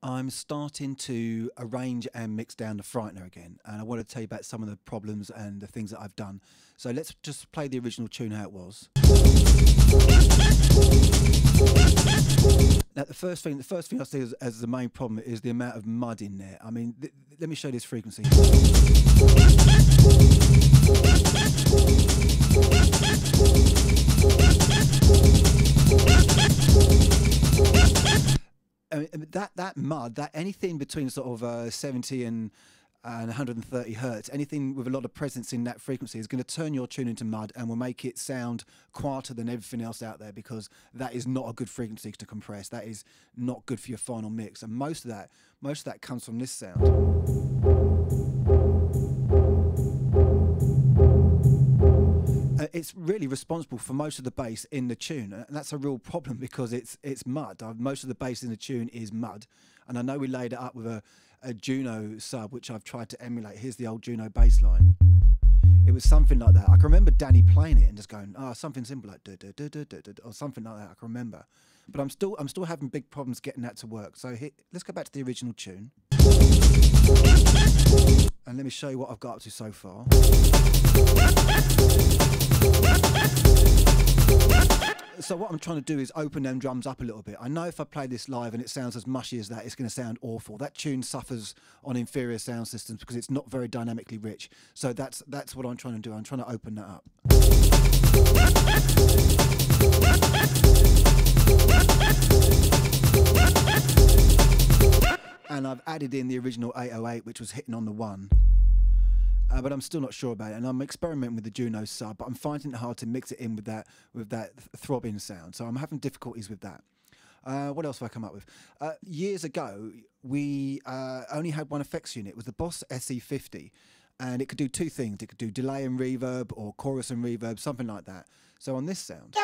I'm starting to arrange and mix down the Frightner again, and I want to tell you about some of the problems and the things that I've done. So let's just play the original tune how it was. Now, the first thing I see as the main problem is the amount of mud in there. I mean, let me show this frequency. I mean, that mud, that anything between sort of 70 and 130 hertz, anything with a lot of presence in that frequency is going to turn your tune into mud and will make it sound quieter than everything else out there, because that is not a good frequency to compress. That is not good for your final mix, and most of that comes from this sound. It's really responsible for most of the bass in the tune, and that's a real problem because it's mud. Most of the bass in the tune is mud, and I know we laid it up with a Juno sub, which I've tried to emulate. Here's the old Juno bass line. It was something like that. I can remember Danny playing it and just going, "Oh, something simple like or something like that." I can remember, but I'm still having big problems getting that to work. So let's go back to the original tune, and let me show you what I've got up to so far. So what I'm trying to do is open them drums up a little bit. I know if I play this live and it sounds as mushy as that, it's going to sound awful. That tune suffers on inferior sound systems because it's not very dynamically rich. So that's what I'm trying to do. I'm trying to open that up. And I've added in the original 808, which was hitting on the 1. But I'm still not sure about it, and I'm experimenting with the Juno sub, but I'm finding it hard to mix it in with that throbbing sound. So I'm having difficulties with that. What else have I come up with? Years ago, we only had one effects unit. It was the Boss SE50, and it could do two things. It could do delay and reverb, or chorus and reverb, something like that. So on this sound,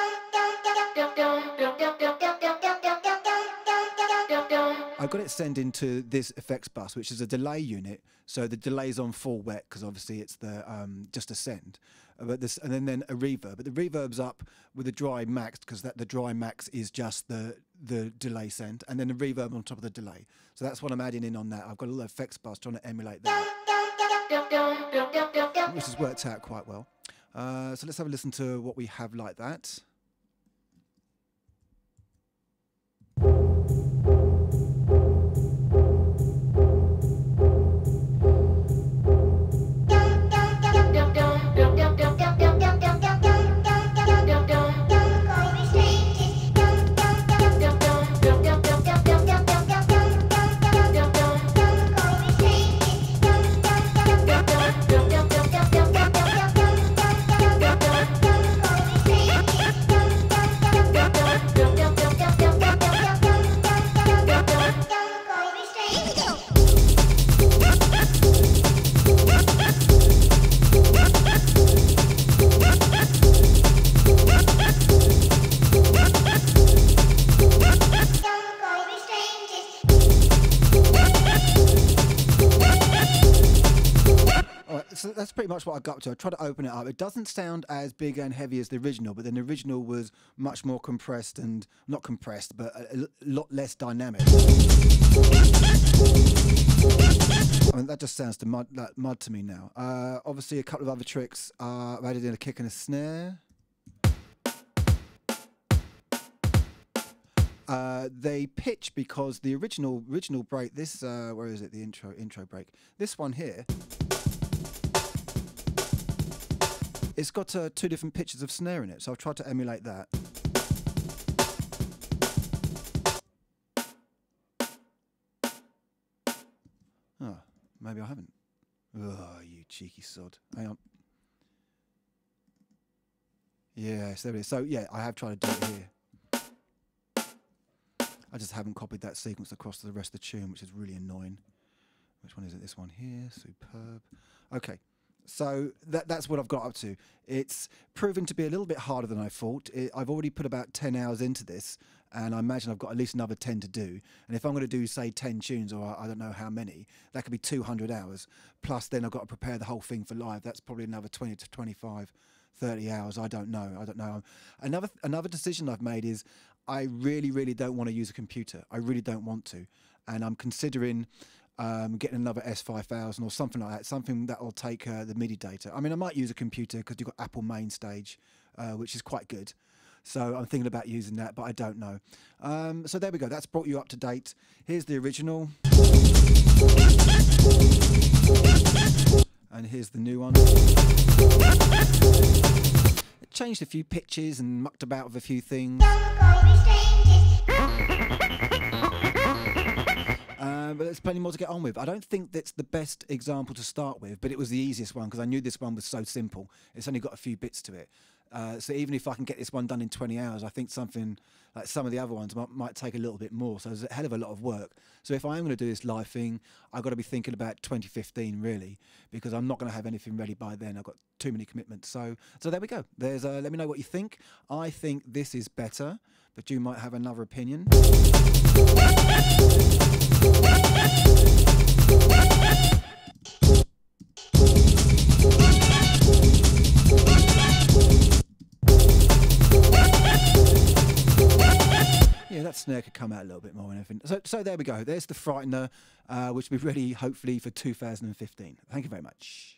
I've got it send into this effects bus, which is a delay unit. So the delay's on full wet because obviously it's the just a send, but this and then a reverb. But the reverb's up with the dry max because the dry max is just the delay send, and then the reverb on top of the delay. So that's what I'm adding in on that. I've got a little effects bus trying to emulate that, which has worked out quite well. So let's have a listen to what we have like that. So that's pretty much what I got up to. I tried to open it up. It doesn't sound as big and heavy as the original, but then the original was much more compressed, and not compressed, but a lot less dynamic. I mean, that just sounds like mud to me now. Obviously, a couple of other tricks. I've added in a kick and a snare. They pitch because the original break. This where is it? The intro break. This one here. It's got two different pitches of snare in it, so I've tried to emulate that. Oh, maybe I haven't. Oh, you cheeky sod. Hang on. Yes, there it is. So, yeah, I have tried to do it here. I just haven't copied that sequence across to the rest of the tune, which is really annoying. Which one is it? This one here. Superb. Okay. So that's what I've got up to. It's proven to be a little bit harder than I thought. I've already put about 10 hours into this, and I imagine I've got at least another 10 to do. And if I'm going to do, say, 10 tunes, or I don't know how many, that could be 200 hours. Plus, then I've got to prepare the whole thing for live. That's probably another 20 to 25, 30 hours. I don't know. Another decision I've made is I really, really don't want to use a computer. I really don't want to. And I'm considering getting another S5000 or something like that, something that will take the MIDI data. I mean, I might use a computer because you've got Apple Main Stage, which is quite good. So I'm thinking about using that, but I don't know. So there we go. That's brought you up to date. Here's the original. And here's the new one. It changed a few pitches and mucked about with a few things. But there's plenty more to get on with. I don't think that's the best example to start with, but it was the easiest one because I knew this one was so simple. It's only got a few bits to it. So even if I can get this one done in 20 hours, I think something like some of the other ones might take a little bit more. So there's a hell of a lot of work. So if I am going to do this live thing, I've got to be thinking about 2015 really, because I'm not going to have anything ready by then. I've got too many commitments. So there we go. There's let me know what you think. I think this is better, but you might have another opinion. Yeah, that snare could come out a little bit more and everything. So there we go. There's the Frightner, which will be ready hopefully for 2015. Thank you very much.